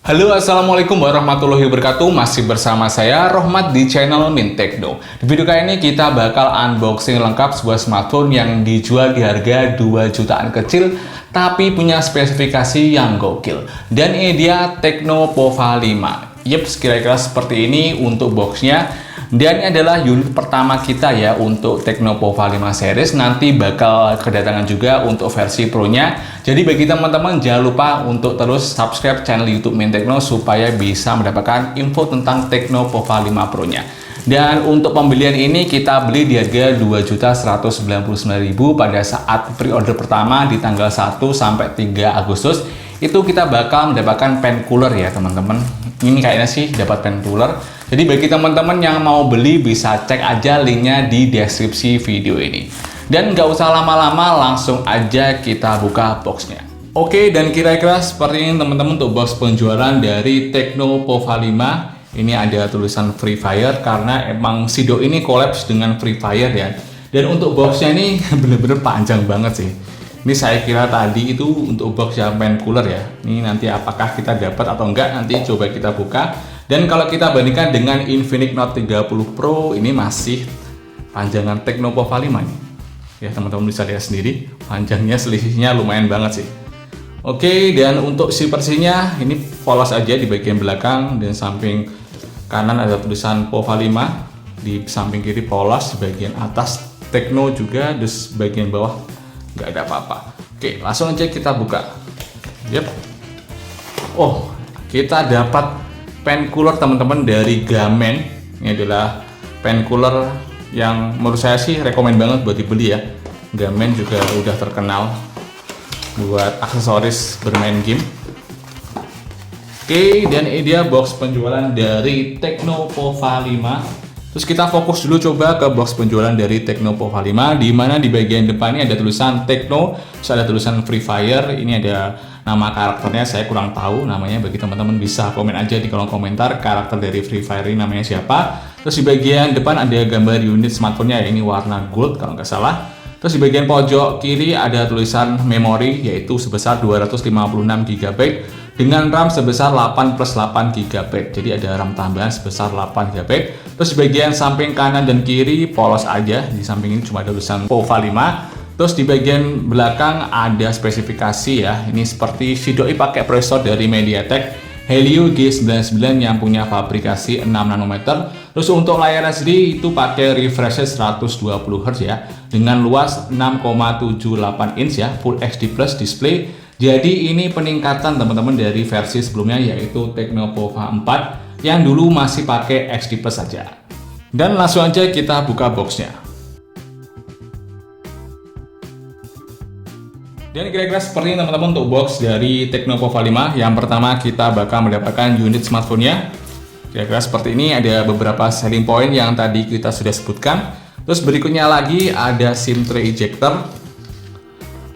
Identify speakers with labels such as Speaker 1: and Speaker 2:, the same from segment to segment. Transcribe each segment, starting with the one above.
Speaker 1: Halo, assalamualaikum warahmatullahi wabarakatuh. Masih bersama saya Rohmat di channel Mint Techno. Di video kali ini kita bakal unboxing lengkap sebuah smartphone yang dijual di harga 2 jutaan kecil tapi punya spesifikasi yang gokil. Dan ini dia Tecno Pova 5. Yeps, kira-kira seperti ini untuk boxnya. Dan ini adalah unit pertama kita ya untuk Tecno Pova 5 series. Nanti bakal kedatangan juga untuk versi Pro-nya. Jadi bagi teman-teman jangan lupa untuk terus subscribe channel YouTube Mint Techno supaya bisa mendapatkan info tentang Tecno Pova 5 Pro-nya. Dan untuk pembelian ini kita beli di harga 2.199.000 pada saat pre-order pertama di tanggal 1 sampai 3 Agustus. Itu kita bakal mendapatkan pen cooler ya teman-teman. Ini kayaknya sih dapat pen cooler. Jadi bagi teman-teman yang mau beli bisa cek aja linknya di deskripsi video ini. Dan nggak usah lama-lama, langsung aja kita buka boxnya. Oke, dan kira-kira seperti ini teman-teman untuk box penjualan dari Tecno Pova 5. Ini ada tulisan Free Fire karena emang Sido ini kolaps dengan Free Fire ya. Dan untuk boxnya ini bener-bener panjang banget sih. Ini saya kira tadi itu untuk box yang pen cooler ya. Ini nanti apakah kita dapat atau enggak, nanti coba kita buka. Dan kalau kita bandingkan dengan Infinix Note 30 Pro, ini masih panjangan Tecno Pova 5 nih. Ya teman-teman bisa lihat sendiri, panjangnya selisihnya lumayan banget sih. Oke, dan untuk si bersihnya ini polos aja di bagian belakang, dan samping kanan ada tulisan Pova 5, di samping kiri polos, di bagian atas Tecno juga, terus bagian bawah nggak ada apa-apa. Oke, langsung aja kita buka. Yep. Oh, kita dapat pen cooler teman-teman dari Gamen. Ini adalah pen cooler yang menurut saya sih rekomen banget buat dibeli ya. Gamen juga udah terkenal buat aksesoris bermain game. Oke, dan ini dia box penjualan dari Tecno Pova 5. Terus kita fokus dulu coba ke box penjualan dari Tecno Pova 5, di mana di bagian depan ini ada tulisan Tecno, terus ada tulisan Free Fire. Ini ada nama karakternya, saya kurang tahu namanya. Bagi teman-teman bisa komen aja di kolom komentar karakter dari Free Fire ini namanya siapa. Terus di bagian depan ada gambar unit smartphone-nya, ini warna gold kalau nggak salah. Terus di bagian pojok kiri ada tulisan memori, yaitu sebesar 256 GB dengan RAM sebesar 8 plus 8 GB. Jadi ada RAM tambahan sebesar 8 GB. Terus di bagian samping kanan dan kiri polos aja, di samping ini cuma ada tulisan Pova 5. Terus di bagian belakang ada spesifikasi ya. Ini seperti Sido pakai prosesor dari MediaTek Helio G99 yang punya fabrikasi 6 nanometer. Terus untuk layar LCD itu pakai refresh rate 120 Hz ya, dengan luas 6,78 inch ya, Full HD Plus display. Jadi ini peningkatan teman-teman dari versi sebelumnya, yaitu Tecno Pova 4 yang dulu masih pakai HD Plus saja. Dan langsung aja kita buka boxnya. Dan kira-kira seperti ini teman-teman untuk box dari Tecno Pova 5. Yang pertama kita bakal mendapatkan unit smartphone-nya. Kira-kira seperti ini, ada beberapa selling point yang tadi kita sudah sebutkan. Terus berikutnya lagi ada SIM tray ejector.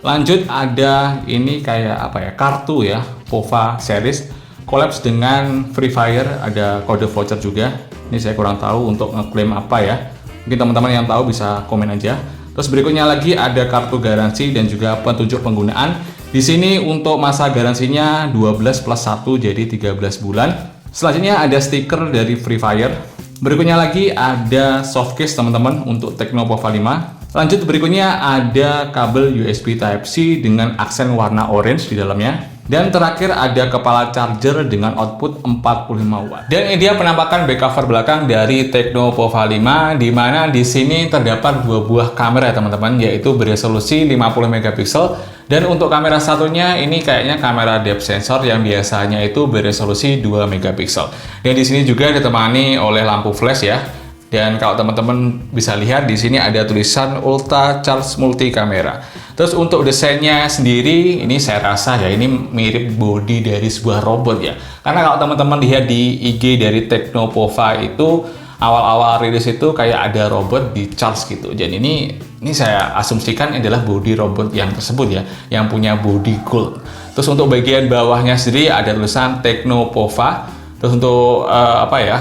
Speaker 1: Lanjut ada ini kayak apa ya, kartu ya, Pova series collapse dengan Free Fire, ada kode voucher juga. Ini saya kurang tahu untuk ngeklaim apa ya. Mungkin teman-teman yang tahu bisa komen aja. Terus berikutnya lagi ada kartu garansi dan juga petunjuk penggunaan. Di sini untuk masa garansinya 12 plus 1 jadi 13 bulan. Selanjutnya ada stiker dari Free Fire. Berikutnya lagi ada softcase teman-teman untuk Tecno Pova 5. Lanjut berikutnya ada kabel USB Type-C dengan aksen warna orange di dalamnya. Dan terakhir ada kepala charger dengan output 45 watt. Dan ini dia penampakan back cover belakang dari Tecno Pova 5, di mana di sini terdapat dua buah kamera teman-teman, yaitu beresolusi 50 megapiksel. Dan untuk kamera satunya ini kayaknya kamera depth sensor yang biasanya itu beresolusi 2 megapiksel. Dan di sini juga ditemani oleh lampu flash ya. Dan kalau teman-teman bisa lihat di sini ada tulisan Ultra Charge Multi Camera. Terus untuk desainnya sendiri ini saya rasa ya ini mirip body dari sebuah robot ya. Karena kalau teman-teman lihat di IG dari Tecno Pova itu awal-awal rilis itu kayak ada robot di charge gitu. Dan ini saya asumsikan adalah body robot yang tersebut ya, yang punya body gold. Terus untuk bagian bawahnya sendiri ada tulisan Tecno Pova. Terus untuk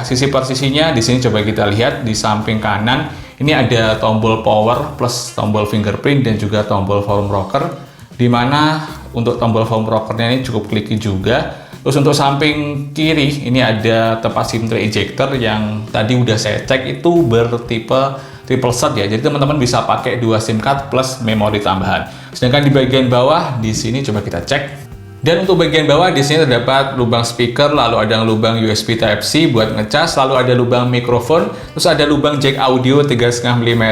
Speaker 1: sisi persisinya di sini coba kita lihat di samping kanan ini ada tombol power plus tombol fingerprint dan juga tombol volume rocker, di mana untuk tombol volume rockernya ini cukup clicky juga. Terus untuk samping kiri ini ada tempat SIM tray ejector yang tadi udah saya cek itu bertipe triple slot ya. Jadi teman-teman bisa pakai 2 SIM card plus memori tambahan. Sedangkan di bagian bawah di sini coba kita cek. Dan untuk bagian bawah di sini terdapat lubang speaker, lalu ada lubang USB Type-C buat ngecas, lalu ada lubang mikrofon, terus ada lubang jack audio 3,5 mm.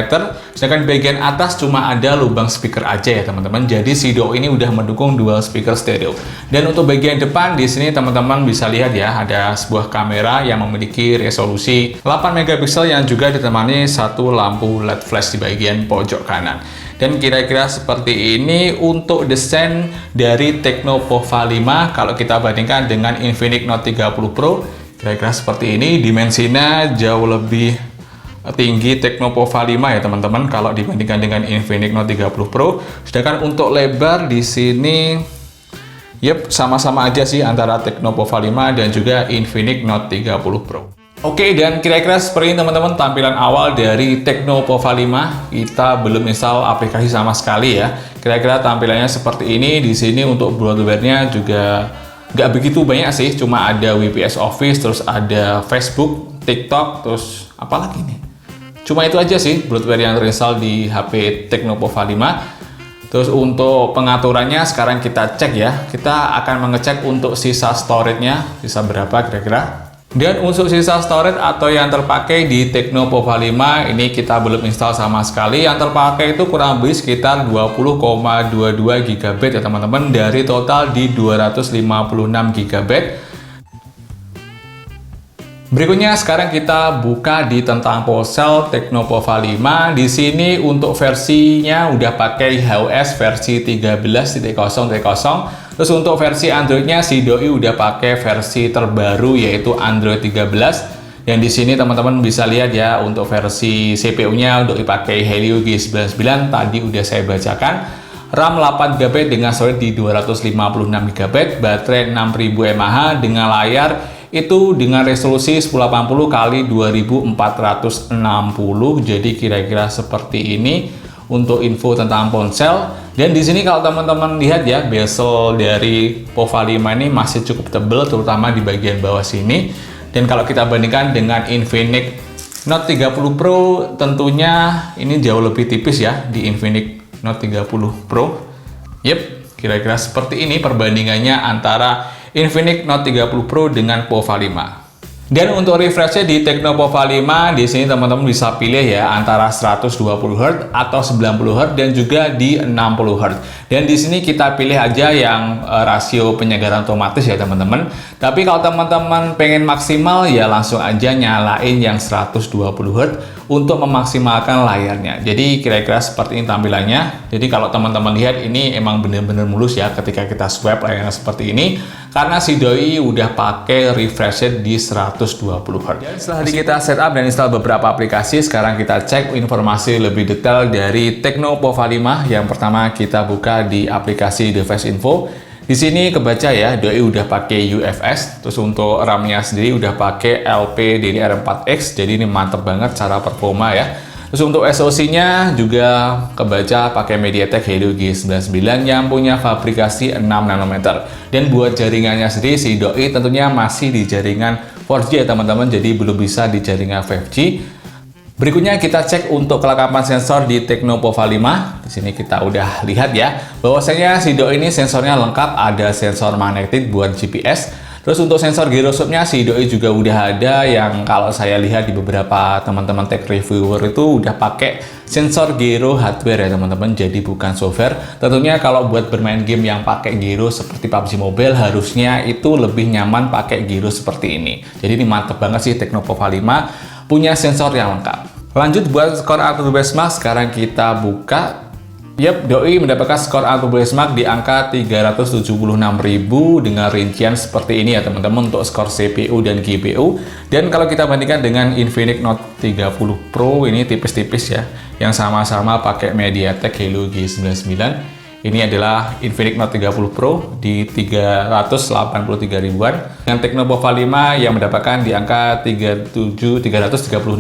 Speaker 1: Sedangkan di bagian atas cuma ada lubang speaker aja ya teman-teman. Jadi si Doi ini udah mendukung dual speaker stereo. Dan untuk bagian depan di sini teman-teman bisa lihat ya, ada sebuah kamera yang memiliki resolusi 8 megapiksel yang juga ditemani satu lampu LED flash di bagian pojok kanan. Dan kira-kira seperti ini untuk desain dari Tecno Pova 5 kalau kita bandingkan dengan Infinix Note 30 Pro. Kira-kira seperti ini, dimensinya jauh lebih tinggi Tecno Pova 5 ya teman-teman kalau dibandingkan dengan Infinix Note 30 Pro. Sedangkan untuk lebar di sini sama-sama aja sih antara Tecno Pova 5 dan juga Infinix Note 30 Pro. Oke, dan kira-kira seperti ini teman-teman tampilan awal dari Tecno Pova 5. Kita belum install aplikasi sama sekali ya. Kira-kira tampilannya seperti ini. Di sini untuk bloatware-nya juga nggak begitu banyak sih. Cuma ada WPS Office, terus ada Facebook, TikTok, terus apa lagi nih? Cuma itu aja sih bloatware yang terinstall di HP Tecno Pova 5. Terus untuk pengaturannya sekarang kita cek ya. Kita akan mengecek untuk sisa storage-nya. Sisa berapa kira-kira? Dan untuk sisa storage atau yang terpakai di Tecno Pova 5 ini kita belum install sama sekali. Yang terpakai itu kurang lebih sekitar 20,22 GB ya teman-teman, dari total di 256 GB. Berikutnya sekarang kita buka di tentang ponsel Tecno Pova 5. Di sini untuk versinya udah pakai HOS versi 13.0.0. Terus untuk versi Android-nya si Doi udah pakai versi terbaru yaitu Android 13. Dan di sini teman-teman bisa lihat ya untuk versi CPU-nya Doi pakai Helio G99 tadi udah saya bacakan. RAM 8 GB dengan storage di 256 GB, baterai 6000 mAh dengan layar itu dengan resolusi 1080 x 2460. Jadi kira-kira seperti ini untuk info tentang ponsel. Dan di sini kalau teman-teman lihat ya, bezel dari Pova 5 ini masih cukup tebal terutama di bagian bawah sini. Dan kalau kita bandingkan dengan Infinix Note 30 Pro tentunya ini jauh lebih tipis ya di Infinix Note 30 Pro. Kira-kira seperti ini perbandingannya antara Infinix Note 30 Pro dengan Pova 5. Dan untuk refresh-nya di Tecno Pova 5 di sini teman-teman bisa pilih ya antara 120 Hz atau 90 Hz dan juga di 60 Hz. Dan di sini kita pilih aja yang rasio penyegaran otomatis ya teman-teman. Tapi kalau teman-teman pengen maksimal ya langsung aja nyalain yang 120 Hz untuk memaksimalkan layarnya. Jadi kira-kira seperti ini tampilannya. Jadi kalau teman-teman lihat ini emang bener-bener mulus ya ketika kita swipe layarnya seperti ini. Karena si Doi udah pakai refresh rate di 120 Hz. Dan setelah kita setup dan install beberapa aplikasi, sekarang kita cek informasi lebih detail dari Tecno Pova 5. Yang pertama kita buka di aplikasi Device Info. Di sini kebaca ya, Doi udah pakai UFS. Terus untuk RAM-nya sendiri udah pakai LPDDR4X. Jadi ini mantep banget cara performa ya. Terus untuk SoC-nya juga kebaca pakai MediaTek Helio G99 yang punya fabrikasi 6 nanometer. Dan buat jaringannya sendiri si Doi tentunya masih di jaringan 4G ya teman-teman, jadi belum bisa di jaringan 5G. Berikutnya kita cek untuk kelengkapan sensor di Tecno Pova 5. Di sini kita udah lihat ya, bahwasanya si Doi ini sensornya lengkap, ada sensor magnetik buat GPS. Terus untuk sensor gyroscope-nya si Doi juga udah ada yang kalau saya lihat di beberapa teman-teman tech reviewer itu udah pakai sensor gyro hardware ya teman-teman, jadi bukan software. Tentunya kalau buat bermain game yang pakai gyro seperti PUBG Mobile harusnya itu lebih nyaman pakai gyro seperti ini. Jadi ini mantep banget sih Tecno Pova 5 punya sensor yang lengkap. Lanjut buat skor Antutu Benchmark, sekarang kita buka. Doi mendapatkan skor Antutu Benchmark di angka 376.000 dengan rincian seperti ini ya teman-teman untuk skor CPU dan GPU. Dan kalau kita bandingkan dengan Infinix Note 30 Pro ini tipis-tipis ya, yang sama-sama pakai MediaTek Helio G99. Ini adalah Infinix Note 30 Pro di 383 ribuan. Dengan Tecno Pova 5 yang mendapatkan di angka 336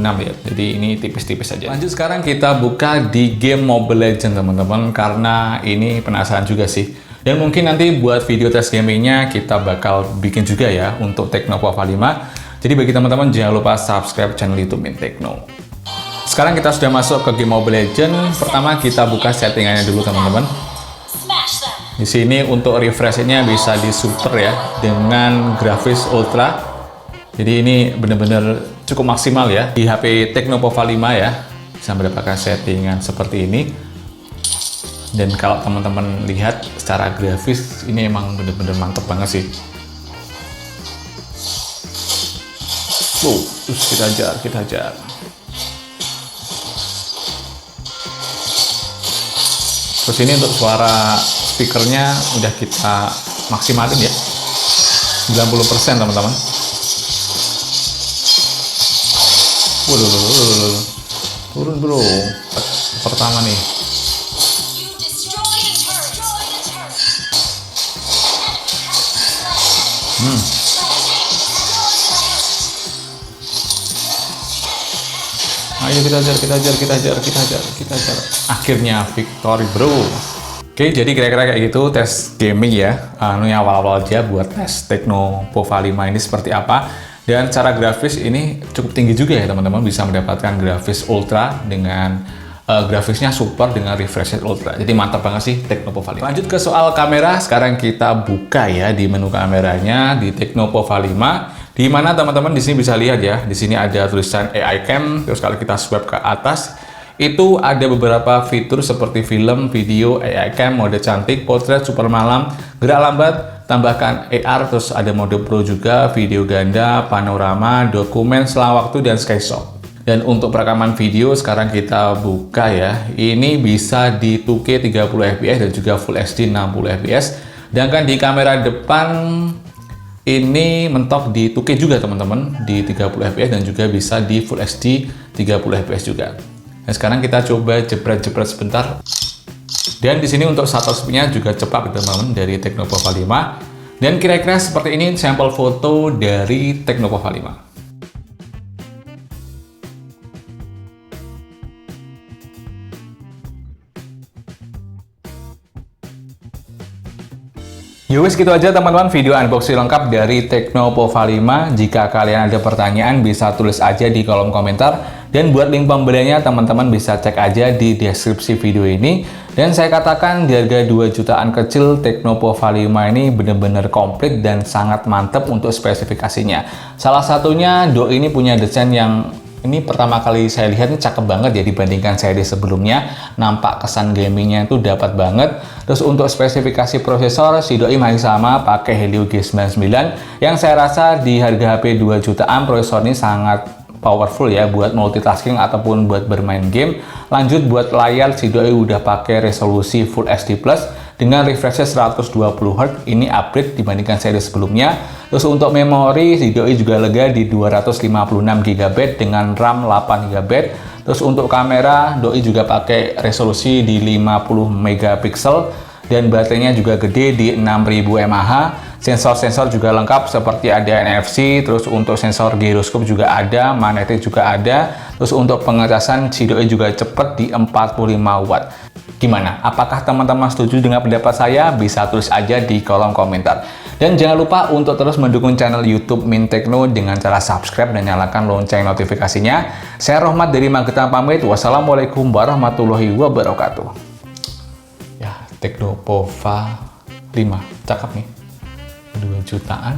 Speaker 1: ya. Jadi ini tipis-tipis saja. Lanjut sekarang kita buka di game Mobile Legends teman-teman, karena ini penasaran juga sih. Dan mungkin nanti buat video tes gamingnya kita bakal bikin juga ya untuk Tecno Pova 5. Jadi bagi teman-teman jangan lupa subscribe channel YouTube Mint Techno. Sekarang kita sudah masuk ke game Mobile Legends. Pertama kita buka settingannya dulu teman-teman. Di sini untuk refresh-nya bisa di super ya dengan grafis ultra. Jadi ini benar-benar cukup maksimal ya di HP Tecno Pova 5 ya. Bisa mendapatkan settingan seperti ini. Dan kalau teman-teman lihat secara grafis ini emang bener-bener mantep banget sih. Terus kita hajar. Terus ini untuk suara speakernya udah kita maksimalin ya, 90% teman-teman. Waduh, turun bro. Pertama nih. Ayo kita hajar. Akhirnya victory bro. Oke, jadi kira-kira kayak gitu tes gaming ya. Yang awal-awal aja buat tes Tecno Pova 5 ini seperti apa. Dan secara grafis ini cukup tinggi juga ya teman-teman. Bisa mendapatkan grafis ultra dengan grafisnya super dengan refresh rate ultra. Jadi mantap banget sih Tecno Pova 5. Lanjut ke soal kamera. Sekarang kita buka ya di menu kameranya di Tecno Pova 5. Di mana teman-teman di sini bisa lihat ya, di sini ada tulisan AI Cam. Terus kalau kita swipe ke atas, itu ada beberapa fitur seperti film, video, AI Cam, mode cantik, potret, super malam, gerak lambat, tambahkan AR, terus ada mode Pro juga, video ganda, panorama, dokumen, selang waktu, dan skyshot. Dan untuk perekaman video sekarang kita buka ya, ini bisa di 2K 30 fps dan juga Full HD 60 fps. Sedangkan di kamera depan ini mentok di 2K juga teman-teman, di 30 fps dan juga bisa di Full HD 30 fps juga. Nah, sekarang kita coba jepret-jepret sebentar. Dan di sini untuk shutter speed-nya juga cepat teman-teman dari Tecno Pova 5. Dan kira-kira seperti ini sampel foto dari Tecno Pova 5. Yowes gitu aja teman-teman video unboxing lengkap dari Tecno Pova 5. Jika kalian ada pertanyaan bisa tulis aja di kolom komentar. Dan buat link pembeliannya teman-teman bisa cek aja di deskripsi video ini. Dan saya katakan di harga 2 jutaan kecil Tecno Pova 5 ini benar-benar komplit dan sangat mantap untuk spesifikasinya. Salah satunya Doi ini punya desain yang ini pertama kali saya lihat ini cakep banget ya dibandingkan seri sebelumnya. Nampak kesan gamingnya itu dapat banget. Terus untuk spesifikasi prosesor si Doi masih sama pakai Helio G99 yang saya rasa di harga HP 2 jutaan prosesor ini sangat powerful ya buat multitasking ataupun buat bermain game. Lanjut buat layar si Doi udah pakai resolusi Full HD Plus dengan refresh rate 120Hz. Ini upgrade dibandingkan seri sebelumnya. Terus untuk memori si Doi juga lega di 256GB dengan RAM 8GB. Terus untuk kamera Doi juga pakai resolusi di 50MP dan baterainya juga gede di 6000 mAh. Sensor-sensor juga lengkap seperti ada NFC, terus untuk sensor giroskop juga ada, magnetik juga ada. Terus untuk pengecasan si Doi juga cepat di 45 watt. Gimana? Apakah teman-teman setuju dengan pendapat saya? Bisa tulis aja di kolom komentar. Dan jangan lupa untuk terus mendukung channel YouTube Mint Techno dengan cara subscribe dan nyalakan lonceng notifikasinya. Saya Rohmat dari Magetan pamit. Wassalamualaikum warahmatullahi wabarakatuh. Ya, Tecno Pova 5. Cakep nih. 2 jutaan.